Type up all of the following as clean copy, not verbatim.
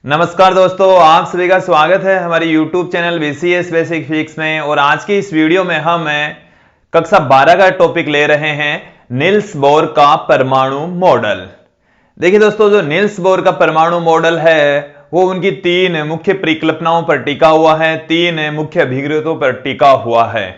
नमस्कार दोस्तों, आप सभी का स्वागत है हमारे YouTube channel BCS basic physics में। और आज की इस वीडियो में हम कक्षा 12 का टॉपिक ले रहे हैं नील्स बोर का परमाणु मॉडल। देखिए दोस्तों, जो नील्स बोर का परमाणु मॉडल है वो उनकी तीन मुख्य परिकल्पनाओं पर टिका हुआ है, तीन मुख्य अभिग्रहों पर टिका हुआ है।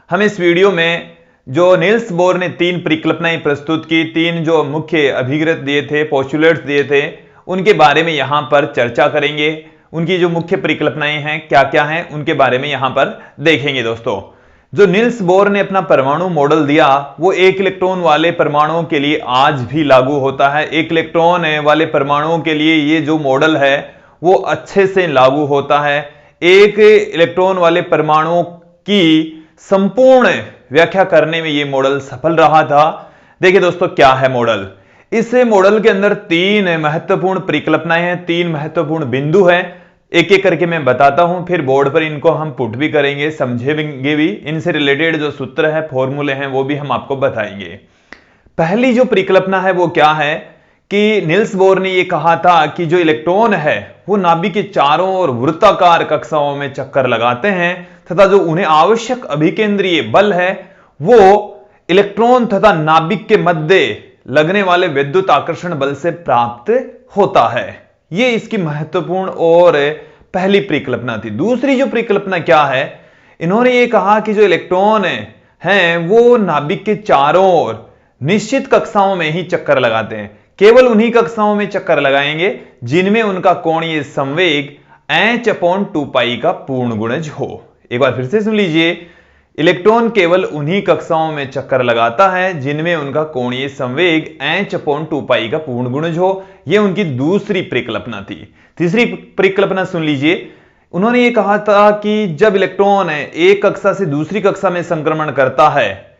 हम इस वीडियो में जो नील्स बोर ने तीन परिकल्पनाएं प्रस्तुत की, तीन जो मुख्य अभिग्रह दिए थे, पोस्टुलेट्स दिए थे, उनके बारे में यहां पर चर्चा करेंगे। उनकी जो मुख्य परिकल्पनाएं हैं क्या क्या हैं उनके बारे में यहां पर देखेंगे। दोस्तों, जो नील्स बोर ने अपना परमाणु मॉडल दिया वो एक इलेक्ट्रॉन वाले परमाणुओं के लिए आज भी लागू होता है। एक इलेक्ट्रॉन वाले परमाणुओं के लिए ये जो मॉडल है वो अच्छे से लागू होता है। एक इलेक्ट्रॉन वाले परमाणुओं की संपूर्ण व्याख्या करने में ये मॉडल सफल रहा था। देखिए दोस्तों, क्या है मॉडल। इस मॉडल के अंदर तीन महत्वपूर्ण परिकल्पनाएं हैं, तीन महत्वपूर्ण बिंदु हैं। एक एक करके मैं बताता हूं, फिर बोर्ड पर इनको हम पुट भी करेंगे, समझेंगे भी। इनसे रिलेटेड जो सूत्र है, फॉर्मूले हैं, वो भी हम आपको बताएंगे। पहली जो परिकल्पना है वो क्या है कि नील्स बोर ने ये कहा था कि जो इलेक्ट्रॉन है वो नाभिक के चारों ओर वृत्ताकार कक्षाओं में चक्कर लगाते हैं तथा जो उन्हें आवश्यक अभिकेंद्रीय बल है वो इलेक्ट्रॉन तथा नाभिक के मध्य लगने वाले विद्युत आकर्षण बल से प्राप्त होता है। यह इसकी महत्वपूर्ण और पहली परिकल्पना थी। दूसरी जो परिकल्पना क्या है, इन्होंने ये कहा कि जो इलेक्ट्रॉन हैं वो नाभिक के चारों ओर निश्चित कक्षाओं में ही चक्कर लगाते हैं। केवल उन्हीं कक्षाओं में चक्कर लगाएंगे जिनमें उनका कोणीय संवेग h/2π का पूर्ण गुणज हो। एक बार फिर से सुन लीजिए, इलेक्ट्रॉन केवल उन्हीं कक्षाओं में चक्कर लगाता है जिनमें उनका कोणीय संवेग h/2π का पूर्ण गुणज हो। यह उनकी दूसरी परिकल्पना थी। तीसरी परिकल्पना सुन लीजिए, उन्होंने ये कहा था कि जब इलेक्ट्रॉन एक कक्षा से दूसरी कक्षा में संक्रमण करता है,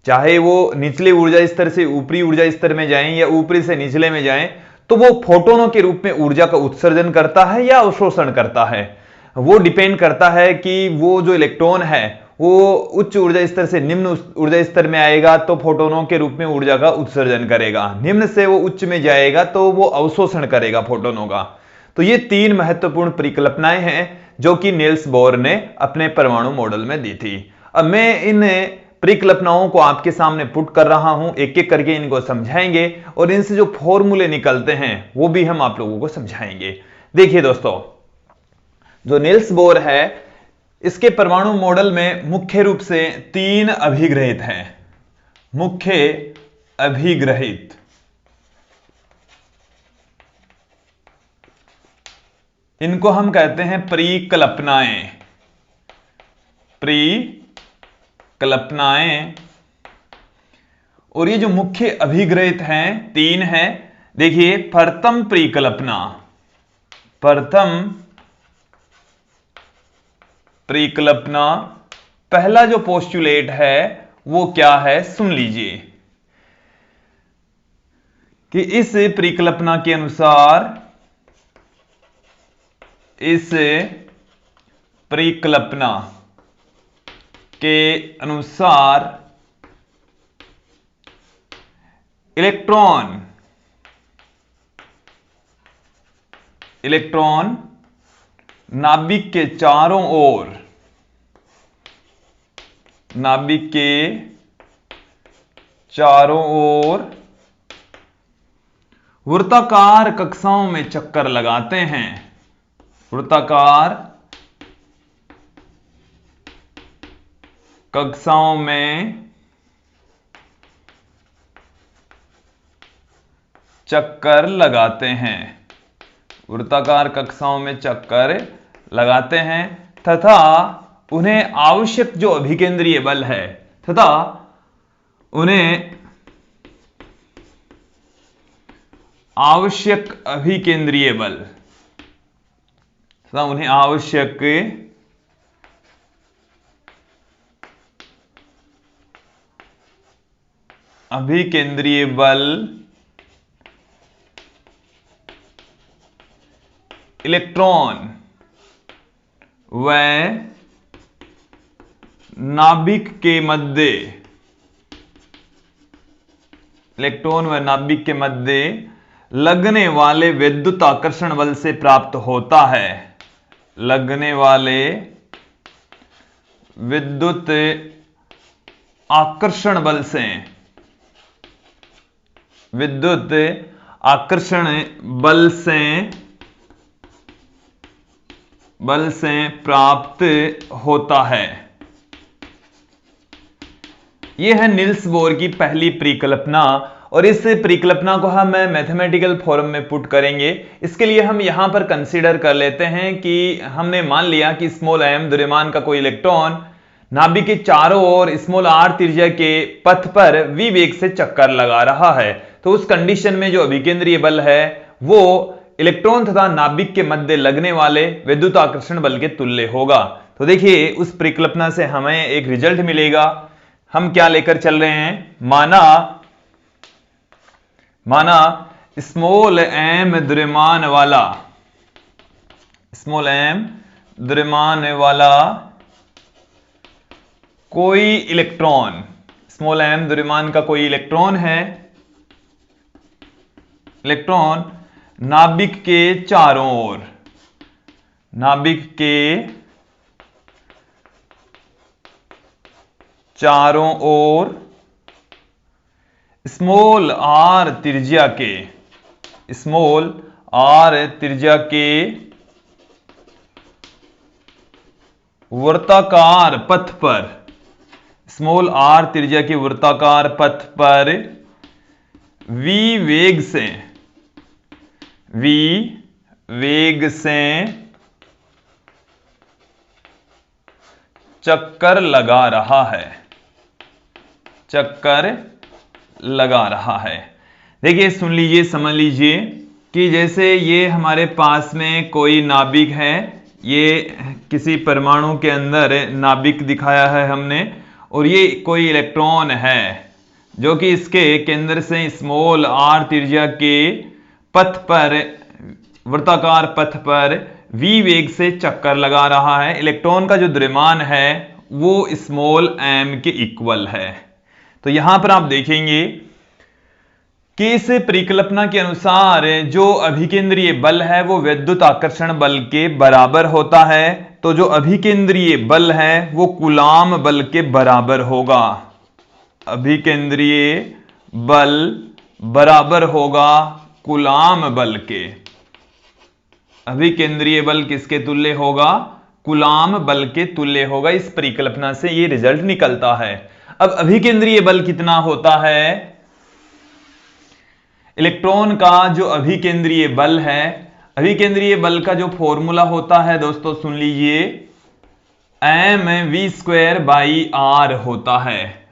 चाहे वो निचले ऊर्जा स्तर से ऊपरी ऊर्जा स्तर में जाएं या ऊपरी से निचले में जाएं, तो वो फोटोनों के रूप में ऊर्जा का उत्सर्जन करता है या अवशोषण करता है। वो डिपेंड करता है कि वो जो इलेक्ट्रॉन है वो उच्च ऊर्जा स्तर से निम्न ऊर्जा स्तर में आएगा तो फोटोनों के रूप में ऊर्जा का उत्सर्जन करेगा, निम्न से वो उच्च में जाएगा तो वो अवशोषण करेगा फोटोनों का। तो ये तीन महत्वपूर्ण परिकल्पनाएं हैं जो कि नील्स बोर ने अपने परमाणु मॉडल में दी थी। अब मैं इन परिकल्पनाओं को आपके सामने पुट कर रहा हूं, एक एक करके इनको समझाएंगे और इनसे जो फॉर्मूले निकलते हैं वो भी हम आप लोगों को समझाएंगे। देखिए दोस्तों, जो नील्स बोर है इसके परमाणु मॉडल में मुख्य रूप से तीन अभिग्रहित हैं। मुख्य अभिग्रहित, इनको हम कहते हैं परिकल्पनाएं। परिकल्पनाएं, और ये जो मुख्य अभिग्रहित हैं तीन हैं। देखिए, प्रथम परिकल्पना, प्रथम परिकल्पना, पहला जो पोस्टुलेट है वो क्या है, सुन लीजिए कि इस परिकल्पना के अनुसार, इस परिकल्पना के अनुसार इलेक्ट्रॉन नाभिक के चारों ओर, नाभिक के चारों ओर वृत्ताकार कक्षाओं में चक्कर लगाते हैं। वृत्ताकार कक्षाओं में चक्कर लगाते हैं, वृत्ताकार कक्षाओं में चक्कर लगाते हैं तथा उन्हें आवश्यक जो अभिकेंद्रीय बल है तथा उन्हें आवश्यक अभिकेंद्रीय बल तथा उन्हें आवश्यक अभिकेंद्रीय बल इलेक्ट्रॉन व नाभिक के मध्य, इलेक्ट्रॉन व नाभिक के मध्य लगने वाले विद्युत आकर्षण बल से प्राप्त होता है। लगने वाले विद्युत आकर्षण बल से, विद्युत आकर्षण बल से प्राप्त होता है। यह है निल्स बोर की पहली परिकल्पना और इस परिकल्पना को हम मैथमेटिकल फॉर्म में पुट करेंगे। इसके लिए हम यहां पर कंसीडर कर लेते हैं कि हमने मान लिया कि स्मॉल m द्रव्यमान का कोई इलेक्ट्रॉन नाभिक के चारों ओर स्मॉल r त्रिज्या के पथ पर v वेग से चक्कर लगा रहा है। तो उस कंडीशन में जो अभिकेंद्रीय बल है वो इलेक्ट्रॉन तथा नाभिक के मध्य लगने वाले विद्युत आकर्षण बल के तुल्य होगा। तो देखिए उस परिकल्पना से हमें एक रिजल्ट मिलेगा। हम क्या लेकर चल रहे हैं, माना स्मॉल m द्रव्यमान वाला कोई इलेक्ट्रॉन, स्मॉल m द्रव्यमान का कोई इलेक्ट्रॉन है, इलेक्ट्रॉन नाभिक के चारों ओर, नाभिक के चारों ओर स्मॉल r त्रिज्या के वृत्ताकार पथ पर, स्मॉल r त्रिज्या के वृत्ताकार पथ पर v वेग से चक्कर लगा रहा है। देखिए सुन लीजिए, समझ लीजिए कि जैसे ये हमारे पास में कोई नाभिक है, ये किसी परमाणु के अंदर नाभिक दिखाया है हमने, और ये कोई इलेक्ट्रॉन है जो कि इसके केंद्र से स्मॉल r त्रिज्या के पथ पर, वृत्ताकार पथ पर v वेग से चक्कर लगा रहा है। इलेक्ट्रॉन का जो द्रव्यमान है वो स्मॉल m के इक्वल है। तो यहां पर आप देखेंगे कि इस परिकल्पना के अनुसार जो अभिकेंद्रीय बल है वो विद्युत आकर्षण बल के बराबर होता है। तो जो अभिकेंद्रीय बल है वो कूलाम बल के बराबर होगा। अभिकेंद्रीय बल बराबर होगा कूलाम बल के। अभिकेंद्रीय बल किसके तुल्य होगा? कूलाम बल के तुल्य होगा। इस परिकल्पना से ये रिजल्ट निकलता है। अब अभिकेंद्रीय बल कितना होता है? इलेक्ट्रॉन का जो अभिकेंद्रीय बल है, अभिकेंद्रीय बल का जो फॉर्मूला होता है दोस्तों सुन लीजिए, mv²/r होता है।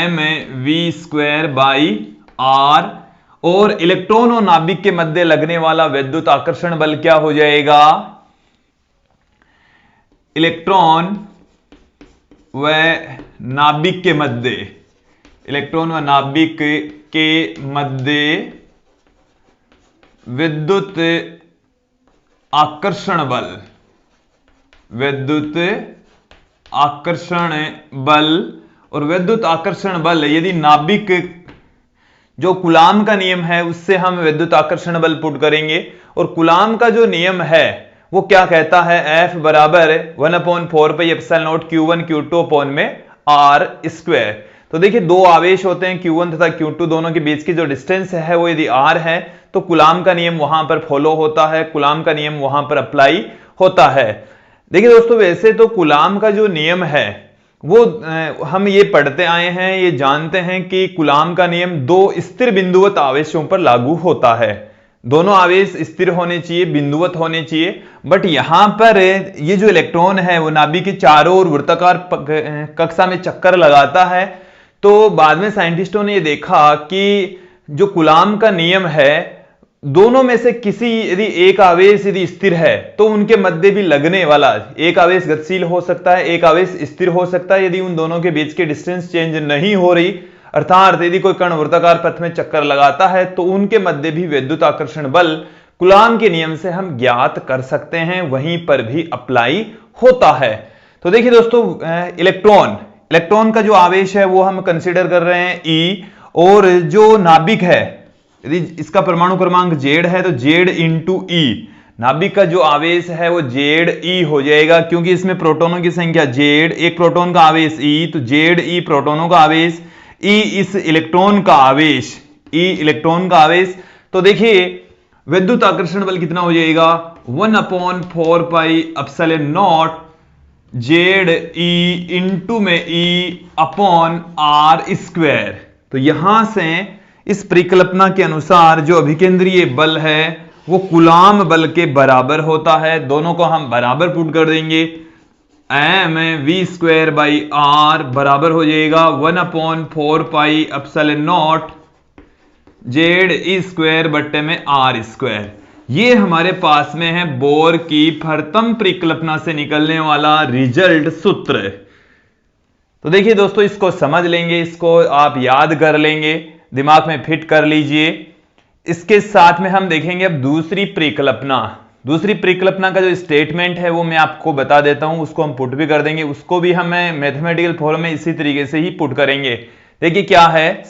mv²/r। और इलेक्ट्रॉन और नाभिक के मध्य लगने वाला विद्युत आकर्षण बल क्या हो जाएगा? इलेक्ट्रॉन व नाभिक के मध्य, इलेक्ट्रॉन व नाभिक के मध्य विद्युत आकर्षण बल, विद्युत आकर्षण बल। और विद्युत आकर्षण बल यदि नाभिक जो कूलाम का नियम है उससे हम विद्युत आकर्षण बल पुट करेंगे, और कूलाम का जो नियम है वो क्या कहता है? F बराबर 1/4πε0 Q1 Q2 में R²। तो देखिए दो आवेश होते हैं Q1 तथा Q2, दोनों के बीच की जो डिस्टेंस है वो यदि R है तो कूलाम का नियम वहां पर फॉलो होता है, कूलाम का नियम वहां पर अप्लाई होता है। देखिए दोस्तों, वैसे तो कूलाम का जो नियम है वो हम ये पढ़ते आए हैं, ये जानते हैं कि कूलाम का नियम दो स्थिर बिंदुवत आवेशों पर लागू होता है। दोनों आवेश स्थिर होने चाहिए, बिंदुवत होने चाहिए। बट यहां पर ये जो इलेक्ट्रॉन है वो नाभिक के चारों ओर वृत्ताकार कक्षा में चक्कर लगाता है। तो बाद में साइंटिस्टों ने ये देखा कि जो कूलाम का नियम है, दोनों में से किसी यदि एक आवेश यदि स्थिर है तो उनके मध्य भी लगने वाला एक आवेश गतिशील हो सकता है, एक आवेश स्थिर हो सकता है। यदि उन दोनों के बीच की डिस्टेंस चेंज नहीं हो रही, अर्थात यदि कोई कण वृत्ताकार पथ में चक्कर लगाता है तो उनके मध्य भी विद्युत आकर्षण बल कूलाम के नियम से हम ज्ञात कर सकते हैं, वहीं पर भी अप्लाई होता है। तो देखिए दोस्तों, इलेक्ट्रॉन का जो आवेश है वो हम कंसिडर कर रहे हैं E, और जो नाभिक है यदि इसका परमाणु क्रमांक Z है तो Z इंटू ई, नाभिक का जो आवेश है वो Ze हो जाएगा, क्योंकि इसमें प्रोटोनों की संख्या Z, एक प्रोटोन का आवेश E, तो Ze प्रोटोनों का आवेश, E इस इलेक्ट्रॉन का आवेश, E इलेक्ट्रॉन का आवेश। तो देखिए विद्युत आकर्षण बल कितना हो जाएगा, 1/4 pi epsilon not Ze into में E अपॉन आर स्क्वायर। तो यहां से इस परिकल्पना के अनुसार जो अभिकेंद्रीय बल है वो कूलाम बल के बराबर होता है। दोनों को हम बराबर पुट कर देंगे, mv² बराबर हो जाएगा 1/4 पाई एप्सिलॉन नॉट Ze² बट्टे में r²। ये हमारे पास में है बोर की प्रथम परिकल्पना से निकलने वाला रिजल्ट सूत्र। तो देखिए दोस्तों, इसको समझ लेंगे, इसको आप याद कर लेंगे, दिमाग में फिट कर लीजिए। इसके साथ में हम देखेंगे अब दूसरी परिकल्पना। दूसरी परिकल्पना का जो स्टेटमेंट है वो मैं आपको बता देता हूं, उसको हम पुट भी कर देंगे, उसको भी हम मैथमेटिकल फॉर्म में इसी तरीके से ही पुट करेंगे। देखिए क्या है,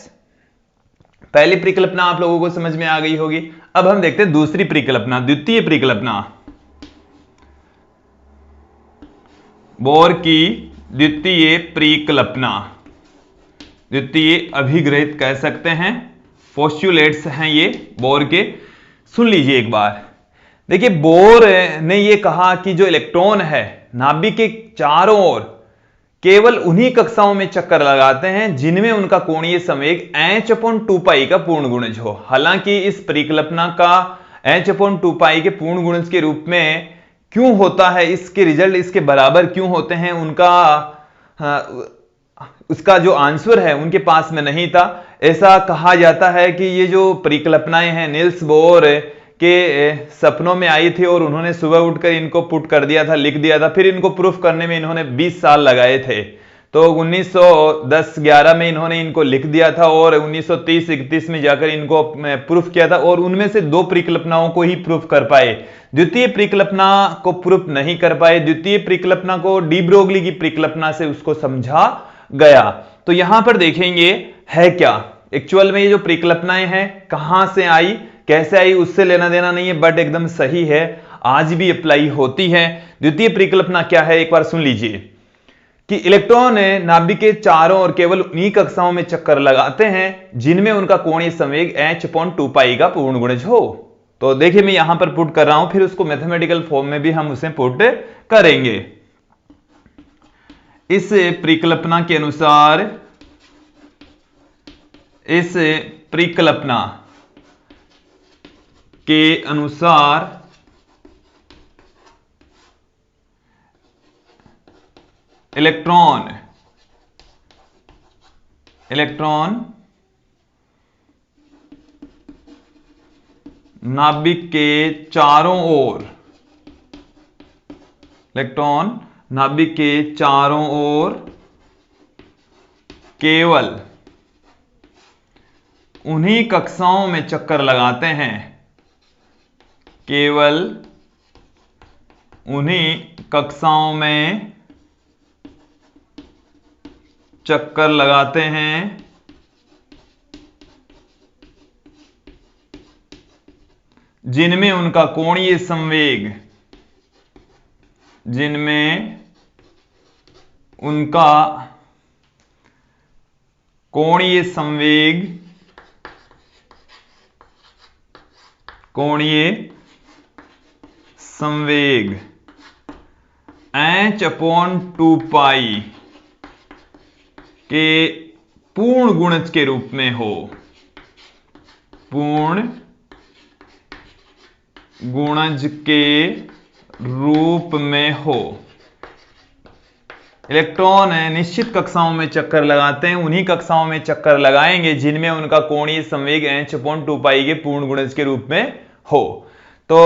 पहली परिकल्पना आप लोगों को समझ में आ गई होगी। अब हम देखते हैं दूसरी परिकल्पना, द्वितीय परिकल्पना, बोर की द्वितीय परिकल्पना, द्वितीय अभिग्रहित कह सकते हैं, पोस्टुलेट्स हैं ये बोर के। सुन लीजिए एक बार। देखिए बोर ने ये कहा कि जो इलेक्ट्रॉन है नाभिक के चारों ओर केवल उन्हीं कक्षाओं में चक्कर लगाते हैं जिनमें उनका कोणीय संवेग h/2π का पूर्ण गुणज हो। हालांकि इस परिकल्पना का h/2π के पूर्ण गुणज के रूप में क्यों होता है, इसके रिजल्ट इसके बराबर क्यों होते हैं, उसका जो आंसर है उनके पास में नहीं था। ऐसा कहा जाता है कि ये जो परिकल्पनाएं हैं निल्स बोर के सपनों में आई थी और उन्होंने सुबह उठकर इनको पुट कर दिया था, लिख दिया था, फिर इनको प्रूफ करने में इन्होंने 20 साल लगाए थे। तो 1910-11 में इन्होंने इनको लिख दिया था और 1930-31 में जाकर इनको प्रूफ किया था, और उनमें से 2 परिकल्पनाओं को ही प्रूफ कर पाए, द्वितीय परिकल्पना को प्रूफ नहीं कर पाए। द्वितीय परिकल्पना को डी ब्रोगली की परिकल्पना से उसको समझा गया। तो यहां पर देखेंगे है क्या एक्चुअल में ये जो परिकल्पनाएं हैं कहां से आई, कैसे आई, उससे लेना देना नहीं है, बट एकदम सही है, आज भी अप्लाई होती है। द्वितीय परिकल्पना क्या है एक बार सुन लीजिए कि इलेक्ट्रॉन नाभिक के चारों ओर केवल उन्हीं कक्षाओं में चक्कर लगाते हैं जिनमें उनका कोणीय संवेग h/2π का पूर्ण गुणज हो। तो देखिए मैं यहां पर पुट कर रहा हूं, फिर उसको मैथमेटिकल फॉर्म में भी हम उसे पुट करेंगे। इस परिकल्पना के अनुसार, इस परिकल्पना के अनुसार इलेक्ट्रॉन नाभिक के चारों ओर, इलेक्ट्रॉन नाभिक के चारों ओर केवल उन्हीं कक्षाओं में चक्कर लगाते हैं, केवल उन्हीं कक्षाओं में चक्कर लगाते हैं जिनमें उनका कोणीय संवेग, जिनमें उनका कोणीय संवेग, कोणीय संवेग h/2π के पूर्ण गुणज के रूप में हो, पूर्ण गुणज के रूप में हो। इलेक्ट्रॉन निश्चित कक्षाओं में चक्कर लगाते हैं, उन्हीं कक्षाओं में चक्कर लगाएंगे जिनमें उनका कोणीय संवेग h/2π के पूर्ण गुणज के रूप में हो। तो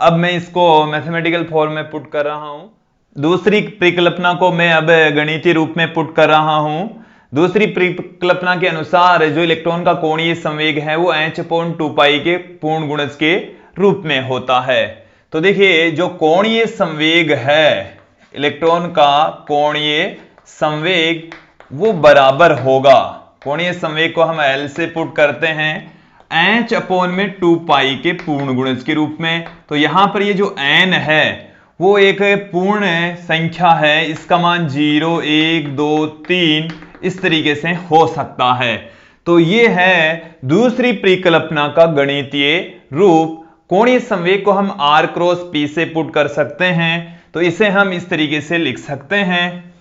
अब मैं इसको मैथमेटिकल फॉर्म में पुट कर रहा हूं। दूसरी परिकल्पना को मैं अब गणितीय रूप में पुट कर रहा हूं। दूसरी परिकल्पना के अनुसार जो इलेक्ट्रॉन का कोणीय संवेग है वो h/2π के पूर्ण गुणज के रूप में होता है। तो देखिए जो कोणीय संवेग है, इलेक्ट्रॉन का कोणीय संवेग वो बराबर होगा, कोणीय संवेग को हम L से पुट करते हैं, h अपॉन में 2 पाई के पूर्ण गुणज के रूप में। तो यहां पर ये जो n है वो एक पूर्ण संख्या है, इसका मान 0, 1, 2, 3 इस तरीके से हो सकता है। तो ये है दूसरी परिकल्पना का गणितीय रूप। कोणीय संवेग को हम r क्रॉस p से पुट कर सकते हैं, तो इसे हम इस तरीके से लिख सकते हैं,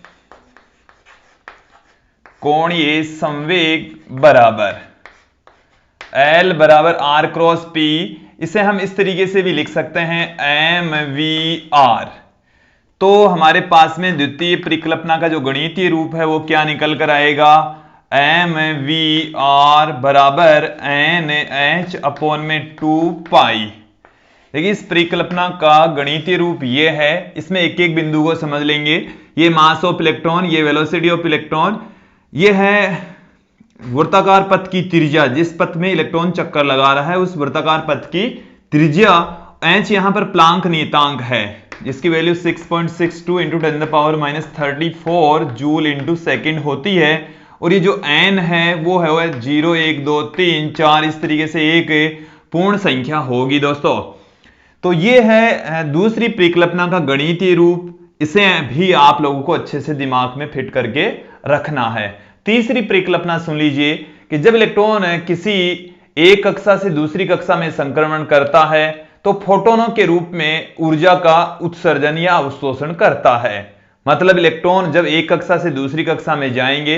कोणीय संवेग बराबर L बराबर r क्रॉस p। इसे हम इस तरीके से भी लिख सकते हैं mvr। तो हमारे पास में द्वितीय परिकल्पना का जो गणितीय रूप है वो क्या निकल कर आएगा, mvr बराबर nh अपॉन में 2 पाई। देखिए इस परिकल्पना का गणितीय रूप ये है। इसमें एक एक बिंदु को समझ लेंगे। ये मास ऑफ इलेक्ट्रॉन, ये वेलोसिटी ऑफ इलेक्ट्रॉन, ये है वृत्ताकार पथ की त्रिज्या, जिस पथ में इलेक्ट्रॉन चक्कर लगा रहा है उस वृत्ताकार पथ की त्रिज्या। h यहां पर प्लांक नियतांक है, जिसकी value 6.62 into 10⁻34 joule into second होती है। और ये जो n है वो है 0, 1, 2, 3, 4 इस तरीके से एक पूर्ण संख्या होगी दोस्तों। तो ये है दूसरी परिकल्पना का गणितीय रूप। इसे भी आप लोगों को अच्छे से दिमाग में फिट करके रखना है। तीसरी परिकल्पना सुन लीजिए कि जब इलेक्ट्रॉन किसी एक कक्षा से दूसरी कक्षा में संक्रमण करता है तो फोटोनों के रूप में ऊर्जा का उत्सर्जन या अवशोषण करता है। मतलब इलेक्ट्रॉन जब एक कक्षा से दूसरी कक्षा में जाएंगे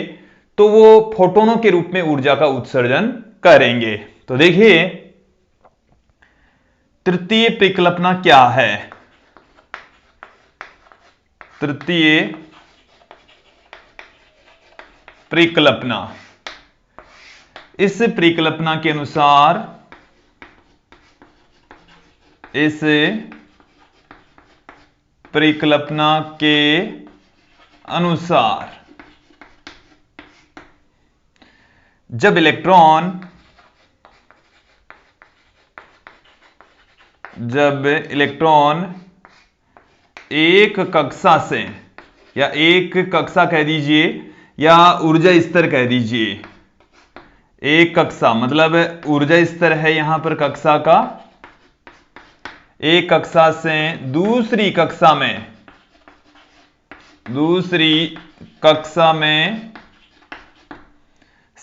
तो वो फोटोनों के रूप में ऊर्जा का उत्सर्जन करेंगे। तो देखिए तृतीय परिकल्पना क्या है। तृतीय परिकल्पना, इस परिकल्पना के अनुसार, इस परिकल्पना के अनुसार जब इलेक्ट्रॉन एक कक्षा से, या एक कक्षा कह दीजिए या ऊर्जा स्तर कह दीजिए, एक कक्षा मतलब ऊर्जा स्तर है यहां पर कक्षा का, एक कक्षा से दूसरी कक्षा में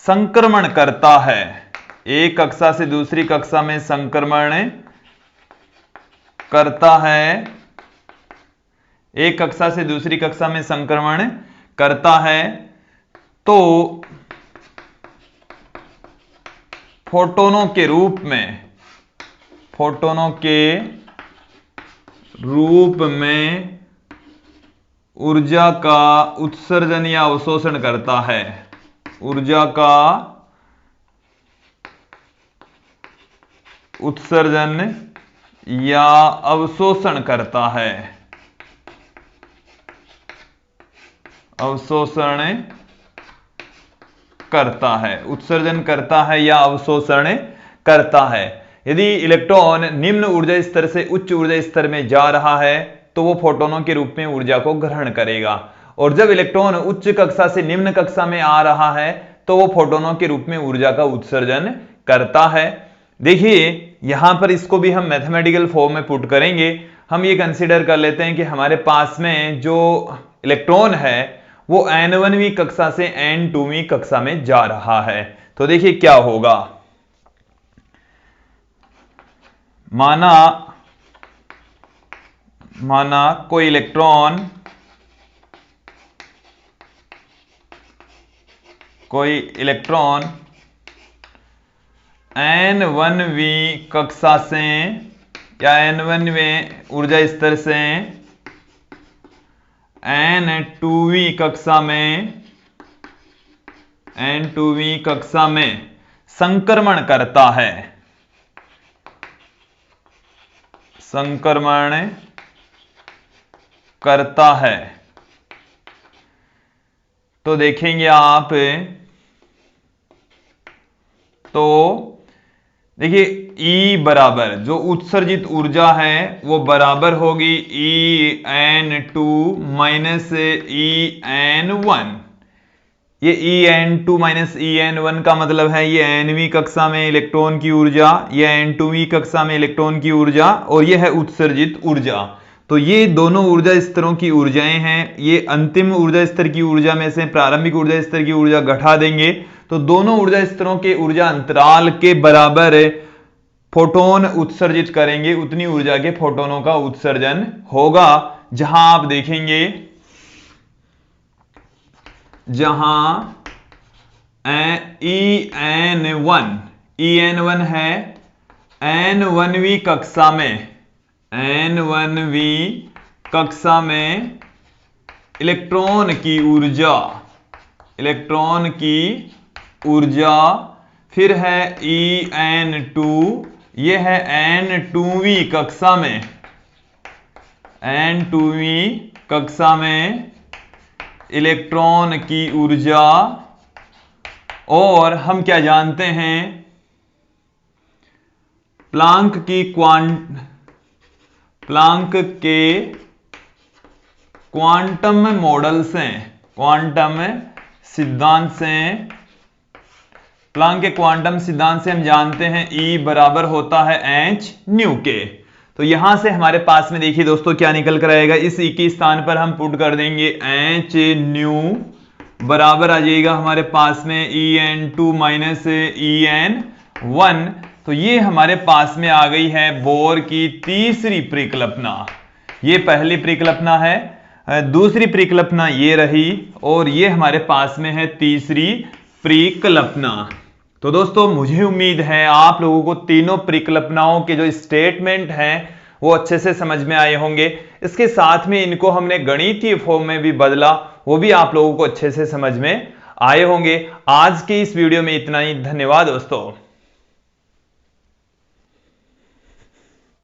संक्रमण करता है। एक कक्षा से दूसरी कक्षा में संक्रमण करता है, एक कक्षा से दूसरी कक्षा में संक्रमण करता है, तो फोटोनों के रूप में ऊर्जा का उत्सर्जन या अवशोषण करता है, ऊर्जा का उत्सर्जन या अवशोषण करता है, अवशोषण करता है, उत्सर्जन करता है या अवशोषण करता है। यदि इलेक्ट्रॉन निम्न ऊर्जा स्तर से उच्च ऊर्जा स्तर में जा रहा है तो वो फोटोनों के रूप में ऊर्जा को ग्रहण करेगा, और जब इलेक्ट्रॉन उच्च कक्षा से निम्न कक्षा में आ रहा है तो वो फोटोनों के रूप में ऊर्जा का उत्सर्जन करता है। देखिए यहां पर इसको भी हम मैथमेटिकल फॉर्म में पुट करेंगे। हम ये कंसीडर कर लेते हैं कि हमारे पास में जो इलेक्ट्रॉन है वो n1वीं कक्षा से n2वीं कक्षा में जा रहा है। तो देखिए क्या होगा, माना कोई इलेक्ट्रॉन n1वीं कक्षा से या n1वें ऊर्जा स्तर से n2वीं कक्षा में संक्रमण करता है, संक्रमण करता है, तो देखेंगे आप, तो देखिए E बराबर जो उत्सर्जित ऊर्जा है वो बराबर होगी EN2 माइनस EN1। ये En2 माइनस En1 का मतलब है ये nवीं कक्षा में इलेक्ट्रॉन की ऊर्जा, ये n2वीं कक्षा में इलेक्ट्रॉन की ऊर्जा, और ये है उत्सर्जित ऊर्जा। तो ये दोनों ऊर्जा स्तरों की ऊर्जाएं हैं। ये अंतिम ऊर्जा स्तर की ऊर्जा में से प्रारंभिक ऊर्जा स्तर की ऊर्जा घटा देंगे, तो दोनों ऊर्जा स्तरों के ऊर्जा अंतराल के बराबर फोटोन उत्सर्जित करेंगे, उतनी ऊर्जा के फोटोनों का उत्सर्जन होगा। जहां आप देखेंगे, जहां En1 है n1वीं कक्षा में इलेक्ट्रॉन की ऊर्जा, फिर है En2, ये है n2वीं कक्षा में इलेक्ट्रॉन की ऊर्जा। और हम क्या जानते हैं, प्लांक के क्वांटम मॉडल से, प्लांक के क्वांटम सिद्धांत से हम जानते हैं E बराबर होता है h न्यू के। तो यहां से हमारे पास में देखिए दोस्तों क्या निकल कर आएगा, इस E के स्थान पर हम पुट कर देंगे h न्यू बराबर आ जाएगा हमारे पास में En2 माइनस En1। तो ये हमारे पास में आ गई है बोर की तीसरी परिकल्पना। ये पहली परिकल्पना है, दूसरी परिकल्पना ये रही, और ये हमारे पास में है तीसरी परिकल्पना। तो दोस्तों मुझे उम्मीद है आप लोगों को तीनों परिकल्पनाओं के जो स्टेटमेंट हैं वो अच्छे से समझ में आए होंगे। इसके साथ में इनको हमने गणितीय फॉर्म में भी बदला, वो भी आप लोगों को अच्छे से समझ में आए होंगे। आज के इस वीडियो में इतना ही। धन्यवाद दोस्तों।